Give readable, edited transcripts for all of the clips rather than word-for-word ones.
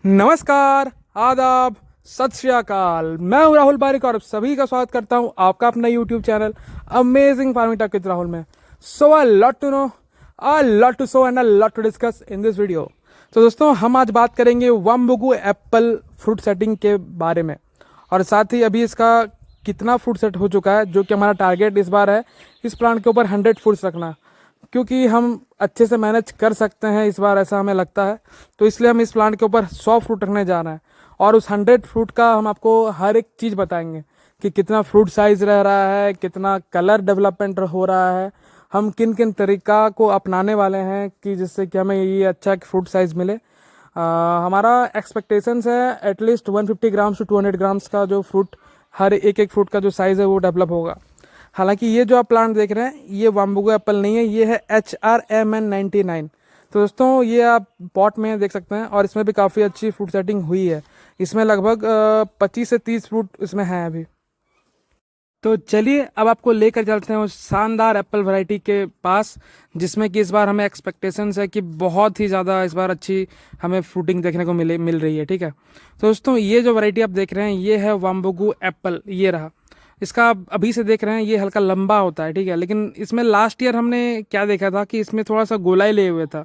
नमस्कार, आदाब, सत श्री अकाल। मैं हूं राहुल बारिक और सभी का स्वागत करता हूं आपका अपना YouTube channel amazing farming talk with Rahul में। So a lot to know, a lot to show and a lot to discuss in this video. तो दोस्तों, हम आज बात करेंगे वाम्बुगु एप्पल फ्रूट सेटिंग के बारे में, और साथ ही अभी इसका कितना फ्रूट सेट हो चुका है, जो कि हमारा टारगेट इस बार है इस प्लांट के ऊपर 100 फ्रूट्स रखना, क्योंकि हम अच्छे से मैनेज कर सकते हैं इस बार, ऐसा हमें लगता है। तो इसलिए हम इस प्लांट के ऊपर 100 फ्रूट रखने जा रहे हैं, और उस 100 फ्रूट का हम आपको हर एक चीज़ बताएंगे कि कितना फ्रूट साइज रह रहा है, कितना कलर डेवलपमेंट हो रहा है, हम किन किन तरीका को अपनाने वाले हैं कि जिससे कि हमें ये अच्छा फ्रूट साइज मिले। हमारा एक्सपेक्टेशंस है एटलीस्ट 150 ग्राम्स टू 200 ग्राम्स का जो फ्रूट, हर एक एक फ्रूट का जो साइज़ है वो डेवलप होगा। हालांकि ये जो आप प्लांट देख रहे हैं ये वाम्बुगु एप्पल नहीं है, ये है HRMN99। तो दोस्तों, ये आप पॉट में देख सकते हैं, और इसमें भी काफ़ी अच्छी फ्रूट सेटिंग हुई है। इसमें लगभग 25 से 30 फ्रूट इसमें हैं अभी। तो चलिए अब आपको लेकर चलते हैं उस शानदार एप्पल वैरायटी के पास, जिसमें कि इस बार हमें एक्सपेक्टेशंस है कि बहुत ही ज़्यादा इस बार अच्छी हमें फ्रूटिंग देखने को मिल रही है। ठीक है, तो दोस्तों, ये जो वैरायटी आप देख रहे हैं ये है वाम्बुगु एप्पल। ये रहा इसका, आप अभी से देख रहे हैं ये हल्का लंबा होता है। ठीक है, लेकिन इसमें लास्ट ईयर हमने क्या देखा था कि इसमें थोड़ा सा गोलाई ले हुए था।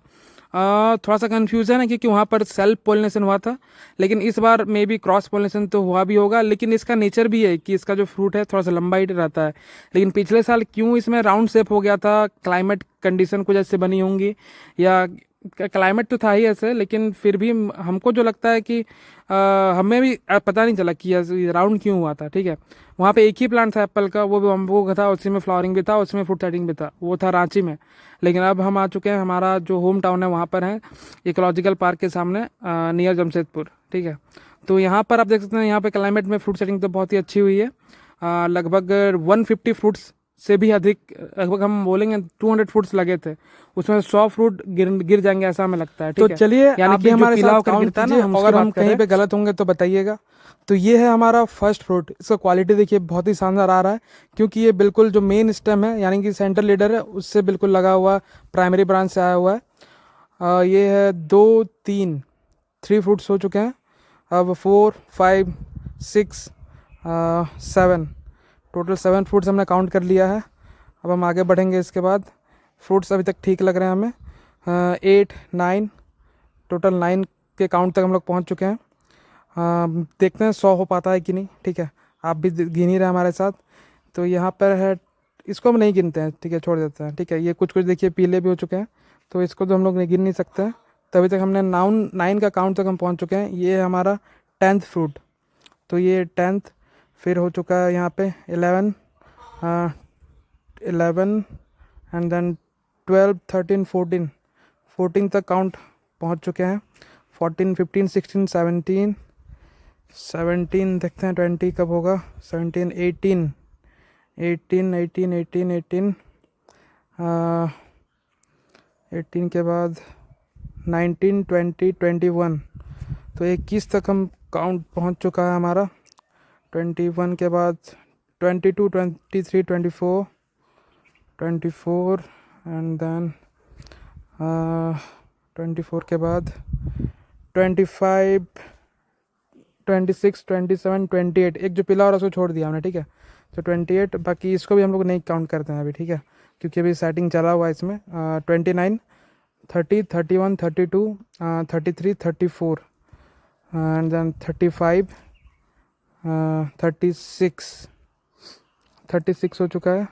थोड़ा सा कन्फ्यूज़न है क्योंकि वहाँ पर सेल्फ पोलिनेशन हुआ था, लेकिन इस बार मे बी क्रॉस पोलिनेशन तो हुआ भी होगा। लेकिन इसका नेचर भी है कि इसका जो फ्रूट है थोड़ा सा लंबा ही रहता है। लेकिन पिछले साल क्यों इसमें राउंड शेप हो गया था, क्लाइमेट कंडीशन कुछ ऐसे बनी होंगी, या क्लाइमेट तो था ही ऐसे, लेकिन फिर भी हमको जो लगता है कि हमें भी पता नहीं चला कि राउंड क्यों हुआ था। ठीक है, वहाँ पे एक ही प्लांट था एप्पल का, वो भी बम्बू का था, उसी में फ्लावरिंग भी था, उसमें फ्रूट सेटिंग भी था, वो था रांची में। लेकिन अब हम आ चुके हैं, हमारा जो होम टाउन है वहाँ पर है, इकोलॉजिकल पार्क के सामने नियर जमशेदपुर। ठीक है, तो यहाँ पर आप देख सकते हैं, यहाँ पे क्लाइमेट में फ्रूट सेटिंग तो बहुत ही अच्छी हुई है। लगभग 150 फ्रूट्स से भी अधिक, लगभग हम बोलेंगे 200 फ्रूट्स लगे थे, उसमें 100 फ्रूट गिर जाएंगे ऐसा हमें लगता है। ठीक है, चलिए यानी आप कि भी हमारे पिला साथ होकर काउंट गिरता है कीजिए, ना, हम अगर उसकी हम बात कर कहीं रहे पे गलत होंगे तो बताइएगा। तो ये है हमारा फर्स्ट फ्रूट, इसका क्वालिटी देखिए बहुत ही शानदार आ रहा है, क्योंकि ये बिल्कुल जो मेन स्टेम है यानी कि सेंटर लीडर है उससे बिल्कुल लगा हुआ, प्राइमरी ब्रांच से आया हुआ है। ये है 3 फ्रूट्स हो चुके हैं, अब 4 5 6 7, टोटल 7 फ्रूट्स हमने काउंट कर लिया है। अब हम आगे बढ़ेंगे, इसके बाद फ्रूट्स अभी तक ठीक लग रहे हैं हमें। 8 9, टोटल 9 के काउंट तक हम लोग पहुंच चुके हैं। देखते हैं 100 हो पाता है कि नहीं। ठीक है, आप भी गिन ही रहे हमारे साथ। तो यहाँ पर है, इसको हम नहीं गिनते हैं, ठीक है, छोड़ देते हैं। ठीक है, ये कुछ कुछ देखिए पीले भी हो चुके हैं, तो इसको तो हम लोग नहीं गिन नहीं सकते हैं। तभी तक हमने 9 का काउंट तक हम पहुँच चुके हैं। ये है हमारा 10th फ्रूट, तो ये 10th। फिर हो चुका है यहाँ पे 11 एंड देन 12 13 14 तक काउंट पहुँच चुके हैं। 14 15 16 17 देखते हैं 20 कब होगा। 17 18 18 18 18 18 18 के बाद 19 20 21, तो 21 तक हम काउंट पहुंच चुका है हमारा। 21 के बाद 22 23 24 एंड देन 24 के बाद 25 26 27 28, एक जो पिला और उसको छोड़ दिया हमने। ठीक है, तो 28, बाकी इसको भी हम लोग नहीं काउंट करते हैं अभी। ठीक है, क्योंकि अभी सेटिंग चला हुआ है इसमें। 29 30 31 32 33 34 एंड देन 35 36 हो चुका है।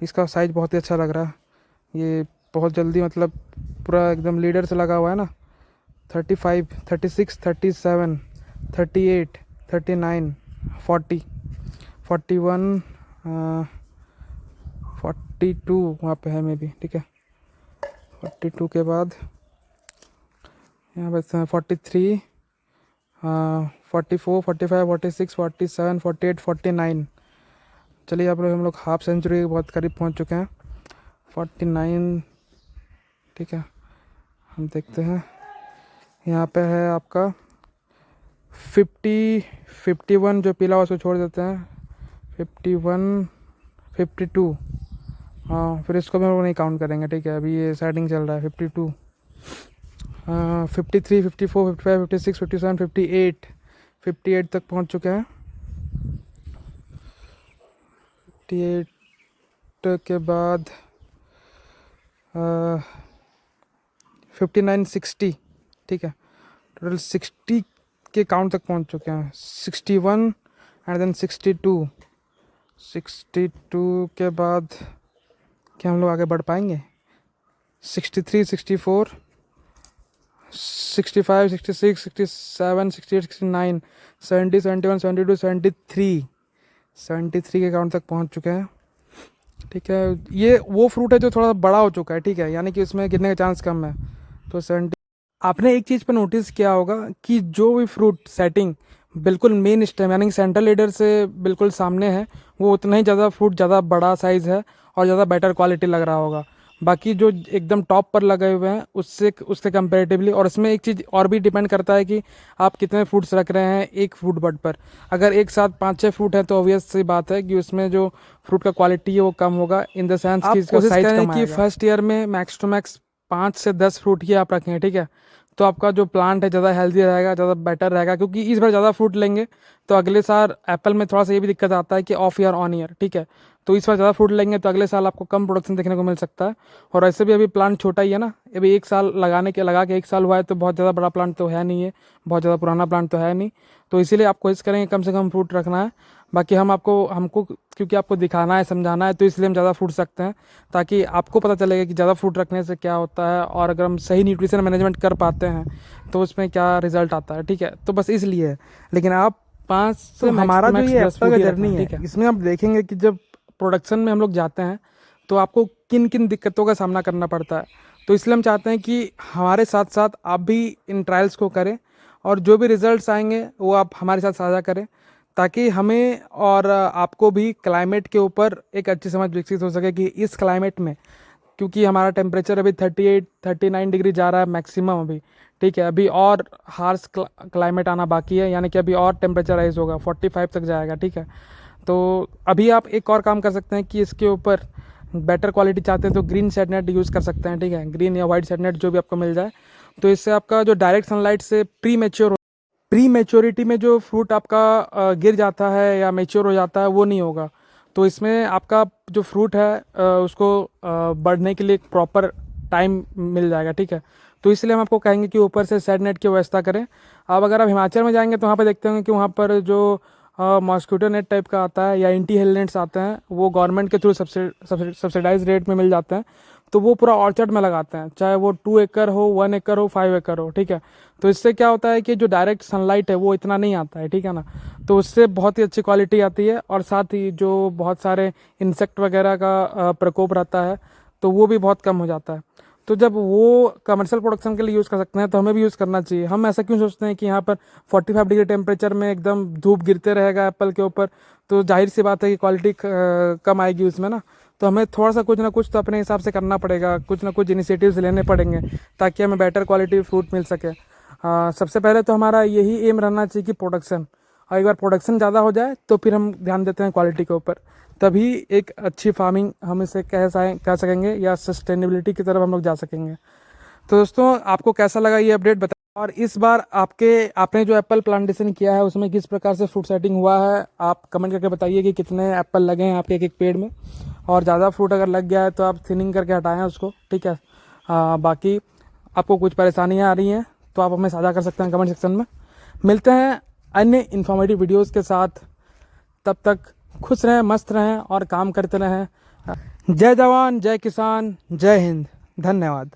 इसका साइज़ बहुत ही अच्छा लग रहा है, ये बहुत जल्दी, मतलब पूरा एकदम लीडर से लगा हुआ है ना। 35 36 37 38 39 40 41 42 वहाँ पे है मे बी। ठीक है, 42 के बाद यहाँ पे 43 44 45 46 47 48 49। चलिए अब हम लोग हाफ सेंचुरी के बहुत करीब पहुँच चुके हैं। 49, ठीक है, हम देखते हैं यहाँ पे है आपका 51 जो पीला उसको छोड़ देते हैं। 51 52, हाँ, फिर इसको भी हम लोग नहीं काउंट करेंगे। ठीक है, अभी ये सेटिंग चल रहा है। 52 53, 54, 55, 56, 57, 58 तक पहुंच चुके हैं। 58 के बाद 59, 60, ठीक है, टोटल 60 के काउंट तक पहुंच चुके हैं। 61 एंड देन 62 के बाद क्या हम लोग आगे बढ़ पाएंगे? 63, 64, 65, 66, 67, 68, 69, 70, 71, 72, 73 के काउंट तक पहुंच चुके हैं। ठीक है, ये वो फ्रूट है जो थोड़ा बड़ा हो चुका है, ठीक है, यानी कि उसमें गिरने का चांस कम है। तो 70। आपने एक चीज़ पर नोटिस किया होगा कि जो भी फ्रूट सेटिंग बिल्कुल मेन स्टेम यानी कि सेंट्रल लीडर से बिल्कुल सामने है, वो उतना ही ज़्यादा फ्रूट ज़्यादा बड़ा साइज़ है और ज़्यादा बेटर क्वालिटी लग रहा होगा। बाकी जो एकदम टॉप पर लगे हुए हैं उससे कंपैरेटिवली, और इसमें एक चीज़ और भी डिपेंड करता है कि आप कितने फ्रूट्स रख रहे हैं एक फ्रूट बड पर। अगर एक साथ 5-6 फ्रूट है तो ऑब्वियस सी बात है कि उसमें जो फ्रूट का क्वालिटी है वो कम होगा, इन द सेंस कि इसका साइज कम आएगा। कि फर्स्ट ईयर में मैक्स टू मैक्स 5 से 10 फ्रूट ही आप रखें, ठीक है, तो आपका जो प्लांट है ज़्यादा हेल्दी रहेगा, ज़्यादा बेटर रहेगा। क्योंकि इस बार ज़्यादा फ्रूट लेंगे तो अगले साल एप्पल में थोड़ा सा ये भी दिक्कत आता है कि ऑफ ईयर ऑन ईयर, ठीक है, तो इस बार ज़्यादा फ्रूट लेंगे तो अगले साल आपको कम प्रोडक्शन देखने को मिल सकता है। और ऐसे भी अभी प्लांट छोटा ही है ना, अभी एक साल लगा के एक साल हुआ है, तो बहुत ज़्यादा बड़ा प्लांट तो है नहीं है, बहुत ज़्यादा पुराना प्लांट तो है नहीं। तो इसीलिए आप कोशिश करेंगे कम से कम फ्रूट रखना है। बाकी हमको क्योंकि आपको दिखाना है, समझाना है, तो इसलिए हम ज़्यादा फ्रूट रखते हैं, ताकि आपको पता चलेगा कि ज़्यादा फ्रूट रखने से क्या होता है, और अगर हम सही न्यूट्रिशन मैनेजमेंट कर पाते हैं तो उसमें क्या रिजल्ट आता है, ठीक है। तो बस इसलिए, लेकिन आप 5 से हमारा जो ये एप्पल का जर्नी है, इसमें आप देखेंगे कि जब प्रोडक्शन में हम लोग जाते हैं तो आपको किन किन दिक्कतों का सामना करना पड़ता है। तो इसलिए हम चाहते हैं कि हमारे साथ साथ आप भी इन ट्रायल्स को करें, और जो भी रिजल्ट्स आएंगे वो आप हमारे साथ साझा करें, ताकि हमें और आपको भी क्लाइमेट के ऊपर एक अच्छी समझ विकसित हो सके कि इस क्लाइमेट में, क्योंकि हमारा टेम्परेचर अभी 38-39 डिग्री जा रहा है मैक्सिमम अभी, ठीक है, अभी और हार्श क्लाइमेट आना बाकी है, यानी कि अभी और टेम्परेचर राइज होगा, 45 तक जाएगा, ठीक है। तो अभी आप एक और काम कर सकते हैं कि इसके ऊपर बेटर क्वालिटी चाहते हैं तो ग्रीन शेड नेट यूज़ कर सकते हैं, ठीक है, ग्रीन या वाइट शेड नेट जो भी आपको मिल जाए। तो इससे आपका जो डायरेक्ट सनलाइट से प्री मेच्योरिटी में जो फ्रूट आपका गिर जाता है या मेच्योर हो जाता है वो नहीं होगा। तो इसमें आपका जो फ्रूट है उसको बढ़ने के लिए एक प्रॉपर टाइम मिल जाएगा, ठीक है। तो इसलिए हम आपको कहेंगे कि ऊपर से शेड नेट की व्यवस्था करें। अब अगर आप हिमाचल में जाएंगे तो वहाँ पर देखते होंगे कि वहाँ पर जो मॉस्किटो नेट टाइप का आता है या एंटी हेल नेट्स आते हैं, वो गवर्नमेंट के थ्रू सब्सिडाइज रेट में मिल जाते हैं। तो वो पूरा ऑर्चर्ड में लगाते हैं, चाहे वो 2 एकड़ हो, 1 एकड़ हो, 5 एकड़ हो, ठीक है। तो इससे क्या होता है कि जो डायरेक्ट सनलाइट है वो इतना नहीं आता है, ठीक है ना। तो उससे बहुत ही अच्छी क्वालिटी आती है, और साथ ही जो बहुत सारे इंसेक्ट वगैरह का प्रकोप रहता है तो वो भी बहुत कम हो जाता है। तो जब वो कमर्शियल प्रोडक्शन के लिए यूज़ कर सकते हैं तो हमें भी यूज़ करना चाहिए। हम ऐसा क्यों सोचते हैं कि यहाँ पर 45 डिग्री टेम्परेचर में एकदम धूप गिरते रहेगा एप्पल के ऊपर, तो जाहिर सी बात है कि क्वालिटी कम आएगी उसमें ना। तो हमें थोड़ा सा कुछ ना कुछ तो अपने हिसाब से करना पड़ेगा, कुछ ना कुछ इनिशिएटिव्स लेने पड़ेंगे ताकि हमें बेटर क्वालिटी फ्रूट मिल सके। सबसे पहले तो हमारा यही एम रहना चाहिए कि प्रोडक्शन, और एक बार प्रोडक्शन ज़्यादा हो जाए तो फिर हम ध्यान देते हैं क्वालिटी के ऊपर, तभी एक अच्छी फार्मिंग हम इसे कह सकेंगे या सस्टेनेबिलिटी की तरफ हम लोग जा सकेंगे। तो दोस्तों, आपको कैसा लगा ये अपडेट बताएं, और इस बार आपने जो एप्पल प्लांटेशन किया है उसमें किस प्रकार से फ्रूट सेटिंग हुआ है, आप कमेंट करके बताइए कि कितने एप्पल लगे हैं आपके एक एक पेड़ में, और ज़्यादा फ्रूट अगर लग गया है तो आप थिनिंग करके हटाएं उसको, ठीक है। बाकी आपको कुछ परेशानियाँ आ रही हैं तो आप हमें साझा कर सकते हैं कमेंट सेक्शन में। मिलते हैं अन्य इन्फॉर्मेटिव वीडियोस के साथ, तब तक खुश रहें, मस्त रहें और काम करते रहें। जय जवान, जय किसान, जय हिंद, धन्यवाद।